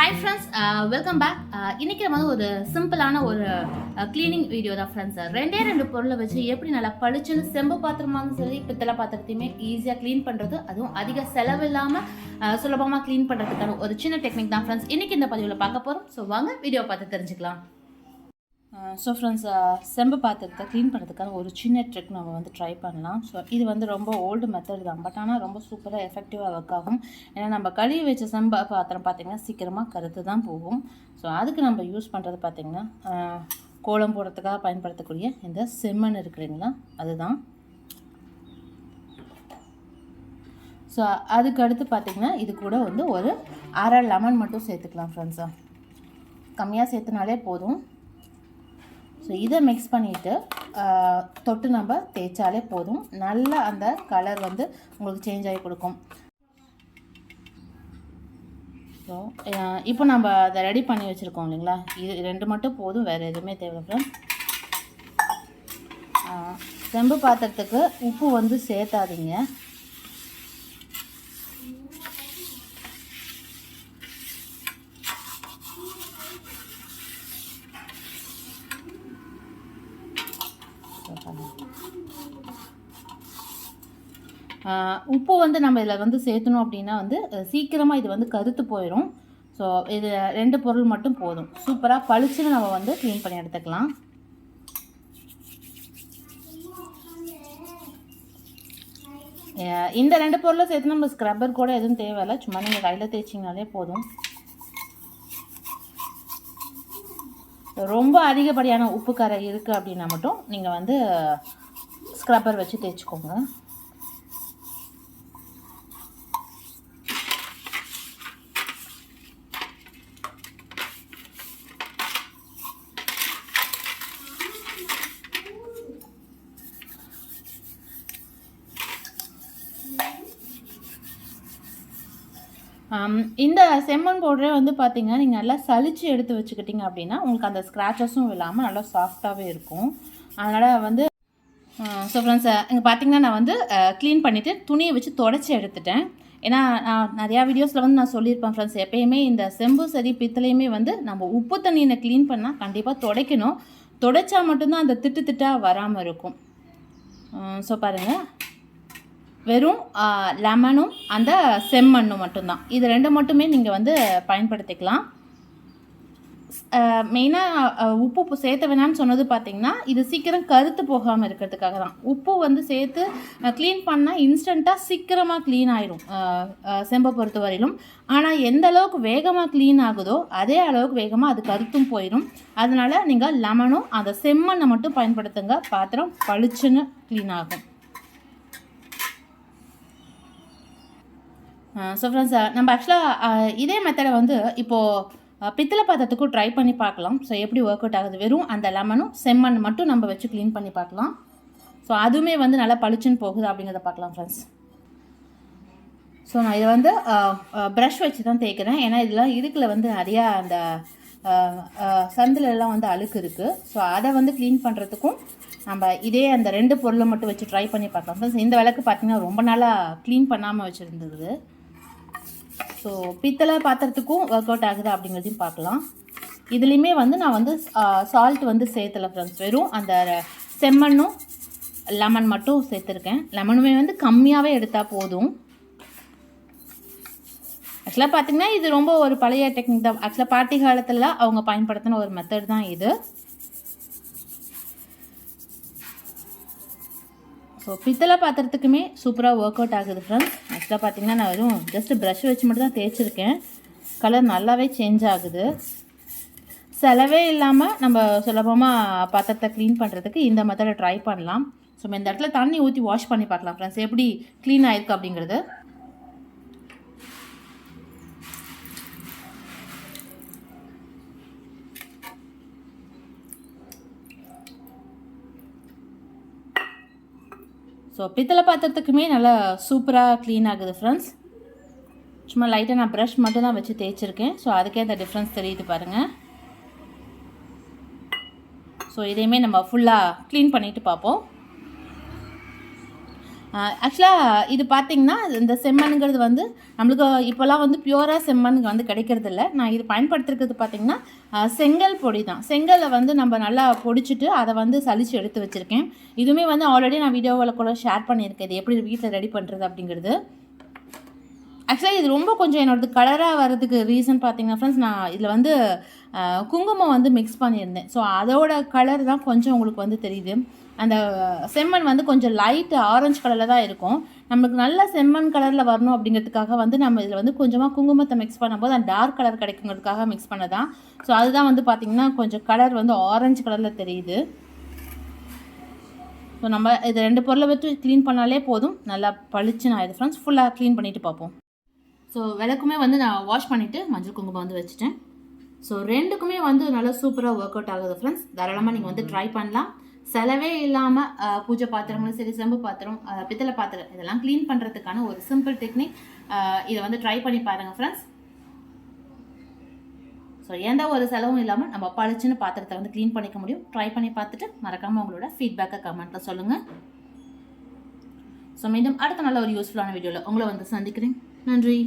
Hi friends, welcome back. இன்றைக்கி நம்ம ஒரு சிம்பிளான ஒரு க்ளீனிங் வீடியோ தான் ஃப்ரெண்ட்ஸ். ரெண்டு பொருளை வச்சு எப்படி நல்லா பளிச்சுன்னு செம்பு பாத்திரமாகவும் சரி பித்தளை பாத்திரத்தையுமே ஈஸியாக க்ளீன் பண்ணுறது, அதுவும் அதிக செலவு இல்லாமல் சுலபமாக க்ளீன் பண்ணுறதுக்கான ஒரு சின்ன டெக்னிக் தான் ஃப்ரெண்ட்ஸ் இன்றைக்கி இந்த பதிவில் பார்க்க போகிறோம். ஸோ வாங்க வீடியோ பார்த்து தெரிஞ்சுக்கலாம். ஸோ ஃப்ரெண்ட்ஸ், செம்பு பாத்திரத்தை க்ளீன் பண்ணுறதுக்கான ஒரு சின்ன ட்ரிக் நம்ம ட்ரை பண்ணலாம். ஸோ இது ரொம்ப ஓல்டு மெத்தட் தான், பட் ஆனால் ரொம்ப சூப்பராக எஃபெக்டிவாக ஒர்க் ஆகும். ஏன்னா நம்ம கழுவி வச்ச செம்பு பாத்திரம் பார்த்திங்கன்னா சீக்கிரமாக கருத்து தான் போகும். ஸோ அதுக்கு நம்ம யூஸ் பண்ணுறது பார்த்திங்கன்னா கோலம் போடுறதுக்காக பயன்படுத்தக்கூடிய இந்த செம்மண் இருக்குதுங்களா, அதுதான். ஸோ அதுக்கு அடுத்து பார்த்திங்கன்னா இது கூட ஒரு அரை லெமன் மட்டும் சேர்த்துக்கலாம் ஃப்ரெண்ட்ஸா. கம்மியாக சேர்த்துனாலே போதும். ஸோ இதை மிக்ஸ் பண்ணிவிட்டு தொட்டு நம்ம தேய்ச்சாலே போதும். நல்லா அந்த கலர் உங்களுக்கு சேஞ்ச் ஆகி கொடுக்கும். ஸோ இப்போ நம்ம அதை ரெடி பண்ணி வச்சுருக்கோம் இல்லைங்களா, இது ரெண்டு மட்டும் போதும், வேறு எதுவுமே தேவையில்லை. செம்பு பாத்திரத்துக்கு உப்பு சேர்த்தாதீங்க. உப்பு நம்ம இதில் சேர்த்தணும் அப்படின்னா சீக்கிரமாக இது கருத்து போயிடும். ஸோ இது ரெண்டு பொருள் மட்டும் போதும், சூப்பராக பளிச்சுன்னு நம்ம க்ளீன் பண்ணி எடுத்துக்கலாம். இந்த ரெண்டு பொருளை சேர்த்து நம்ம ஸ்க்ரப்பர் கூட எதுவும் தேவையில்லை, சும்மா நீங்கள் கையில் தேய்ச்சிங்கனாலே போதும். ரொம்ப அதிகப்படியான உப்பு கரை இருக்குது அப்படின்னா மட்டும் நீங்கள் ஸ்க்ரப்பர் வச்சு தேய்ச்சிக்கோங்க. இந்த செம்மண் பவுடரே பார்த்தீங்கன்னா நீங்கள் நல்லா சலிச்சு எடுத்து வச்சுக்கிட்டிங்க அப்படின்னா உங்களுக்கு அந்த ஸ்க்ராச்சஸும் இல்லாமல் நல்லா சாஃப்டாகவே இருக்கும். அதனால் ஸோ ஃப்ரெண்ட்ஸ், இங்கே பார்த்தீங்கன்னா நான் க்ளீன் பண்ணிவிட்டு துணியை வச்சு தொடச்சி எடுத்துட்டேன். ஏன்னா நான் நிறையா வீடியோஸில் நான் சொல்லியிருப்பேன் ஃப்ரெண்ட்ஸ், எப்போயுமே இந்த செம்பு சரி பித்தளையுமே நம்ம உப்பு தண்ணியை க்ளீன் பண்ணால் கண்டிப்பாக துடைக்கணும். துடைச்சா மட்டும்தான் அந்த திட்டாக வராமல் இருக்கும். ஸோ பாருங்கள், வெறும் லெமனும் அந்த செம்மண்ணும் மட்டும்தான், இது ரெண்டு மட்டுமே நீங்கள் பயன்படுத்திக்கலாம். மெயினாக உப்பு சேர்த்த வேணான்னு சொன்னது பார்த்திங்கன்னா இது சீக்கிரம் கருத்து போகாமல் இருக்கிறதுக்காக தான். உப்பு சேர்த்து க்ளீன் பண்ணால் இன்ஸ்டண்ட்டாக சீக்கிரமாக க்ளீன் ஆகிடும் செம்பை பொறுத்த வரையிலும். ஆனால் எந்த அளவுக்கு வேகமாக க்ளீன் ஆகுதோ அதே அளவுக்கு வேகமாக அது கருத்தும் போயிடும். அதனால் நீங்கள் லெமனும் அந்த செம்மண்ணை மட்டும் பயன்படுத்துங்க, பாத்திரம் பளிச்சுன்னு க்ளீன் ஆகும். ஸோ ஃப்ரெண்ட்ஸ், நம்ம ஆக்சுவலாக இதே மெத்தடை இப்போது பித்தளை பாத்திரத்துக்கும் ட்ரை பண்ணி பார்க்கலாம். ஸோ எப்படி ஒர்க் அவுட் ஆகுது, வெறும் அந்த லெமனும் செம்மண் மட்டும் நம்ம வச்சு க்ளீன் பண்ணி பார்க்கலாம். ஸோ அதுவுமே நல்லா பளிச்சுன்னு போகுது அப்படிங்கிறத பார்க்கலாம் ஃப்ரெண்ட்ஸ். ஸோ நான் இதை ப்ரஷ் வச்சு தான் தேய்க்கிறேன். ஏன்னா இதெல்லாம் இதுக்குள்ள நிறையா அந்த சந்திலெல்லாம் அழுக்கு இருக்குது. ஸோ அதை க்ளீன் பண்ணுறதுக்கும் நம்ம இதே அந்த ரெண்டு பொருளை மட்டும் வச்சு ட்ரை பண்ணி பார்க்கலாம் ஃப்ரெண்ட்ஸ். இந்த விளக்கு பார்த்திங்கன்னா ரொம்ப நாளாக க்ளீன் பண்ணாமல் வச்சுருந்தது. ஸோ பித்தளை பாத்திரத்துக்கும் ஒர்க் அவுட் ஆகுது அப்படிங்கிறதையும் பார்க்கலாம். இதுலேயுமே நான் சால்ட் சேர்த்தலை ஃப்ரெண்ட்ஸ், வெறும் அந்த செம்மண்ணும் லெமன் மட்டும் சேர்த்துருக்கேன். லெமனுமே கம்மியாகவே எடுத்தால் போதும். ஆக்சுவலாக பார்த்திங்கன்னா இது ரொம்ப ஒரு பழைய டெக்னிக் தான். ஆக்சுவலாக பாட்டி காலத்தில் அவங்க பயன்படுத்தின ஒரு மெத்தட் தான் இது. ஸோ பித்தளை பாத்திரத்துக்குமே சூப்பராக ஒர்க் அவுட் ஆகுது ஃப்ரெண்ட்ஸ். ஆக்சுவலாக பார்த்திங்கன்னா நான் வெறும் ஜஸ்ட்டு ப்ரஷ் வச்சு மட்டும் தான் தேய்ச்சிருக்கேன். கலர் நல்லாவே சேஞ்ச் ஆகுது. செலவே இல்லாமல் நம்ம சுலபமாக பாத்திரத்தை க்ளீன் பண்ணுறதுக்கு இந்த மெத்தடை ட்ரை பண்ணலாம். ஸோ இந்த இடத்துல தண்ணி ஊற்றி வாஷ் பண்ணி பார்க்கலாம் ஃப்ரெண்ட்ஸ், எப்படி க்ளீன் ஆகிருக்கு அப்படிங்கிறது. ஸோ பித்தளை பாத்திரத்துக்குமே நல்லா சூப்பராக க்ளீன் ஆகுது ஃப்ரெண்ட்ஸ். சும்மா லைட்டாக நான் ப்ரஷ் மட்டும் தான் வச்சு தேய்ச்சிருக்கேன். ஸோ அதுக்கே அந்த டிஃப்ரென்ஸ் தெரியுது பாருங்கள். ஸோ இதையுமே நம்ம ஃபுல்லாக க்ளீன் பண்ணிவிட்டு பார்ப்போம். ஆக்சுவலாக இது பார்த்திங்கன்னா இந்த செம்மண்ணுங்கிறது வந்து நம்மளுக்கு இப்போல்லாம் வந்து பியூராக செம்மண் வந்து கிடைக்கிறதில்ல. நான் இது பயன்படுத்திருக்கிறது பார்த்திங்கன்னா செங்கல் பொடி தான். செங்கலை வந்து நம்ம நல்லா பொடிச்சிட்டு அதை வந்து சலித்து எடுத்து வச்சுருக்கேன். இதுவுமே வந்து ஆல்ரெடி நான் வீடியோவில் கூட ஷேர் பண்ணியிருக்கேன், இது எப்படி வீட்டில் ரெடி பண்ணுறது அப்படிங்கிறது. ஆக்சுவலாக இது ரொம்ப கொஞ்சம் என்னோடது கலராக வர்றதுக்கு ரீசன் பார்த்திங்கன்னா ஃப்ரெண்ட்ஸ், நான் இதில் வந்து குங்குமம் வந்து மிக்ஸ் பண்ணியிருந்தேன். ஸோ அதோட கலர் தான் கொஞ்சம் உங்களுக்கு வந்து தெரியுது. அந்த செம்மண் வந்து கொஞ்சம் லைட் ஆரஞ்சு கலரில் தான் இருக்கும். நம்மளுக்கு நல்ல செம்மண் கலரில் வரணும் அப்படிங்கிறதுக்காக வந்து நம்ம இதில் வந்து கொஞ்சமாக குங்குமத்தை மிக்ஸ் பண்ணும்போது அந்த டார்க் கலர் கிடைக்குங்கிறதுக்காக மிக்ஸ் பண்ணதான். ஸோ அதுதான் வந்து பார்த்திங்கன்னா கொஞ்சம் கலர் வந்து ஆரஞ்சு கலரில் தெரியுது. ஸோ நம்ம இது 2 பொருளை வச்சு க்ளீன் பண்ணாலே போதும், நல்லா பளிச்சுன்னு ஆயிடுது ஃப்ரெண்ட்ஸ். ஃபுல்லாக க்ளீன் பண்ணிவிட்டு பார்ப்போம். ஸோ விளக்குமே வந்து நான் வாஷ் பண்ணிவிட்டு மஞ்சள் குங்குமம் வந்து வச்சுட்டேன். ஸோ 2க்குமே வந்து நல்லா சூப்பராக ஒர்க் அவுட் ஆகுது ஃப்ரெண்ட்ஸ். தாராளமாக நீங்கள் வந்து ட்ரை பண்ணலாம். செலவே இல்லாமல் பூஜை பாத்திரங்களும் சரி, செம்பு பாத்திரம், பித்தளை பாத்திரம் இதெல்லாம் க்ளீன் பண்ணுறதுக்கான ஒரு சிம்பிள் டெக்னிக். இதை வந்து ட்ரை பண்ணி பாருங்கள் ஃப்ரெண்ட்ஸ். ஸோ எந்த ஒரு செலவும் இல்லாமல் நம்ம பளிச்சுன்னு பாத்திரத்தை வந்து க்ளீன் பண்ணிக்க முடியும். ட்ரை பண்ணி பார்த்துட்டு மறக்காமல் உங்களோட ஃபீட்பேக்கை கமெண்ட்டில் சொல்லுங்கள். ஸோ மீண்டும் அடுத்த நல்ல ஒரு யூஸ்ஃபுல்லான வீடியோவில் உங்களை வந்து சந்திக்கிறேன். நன்றி.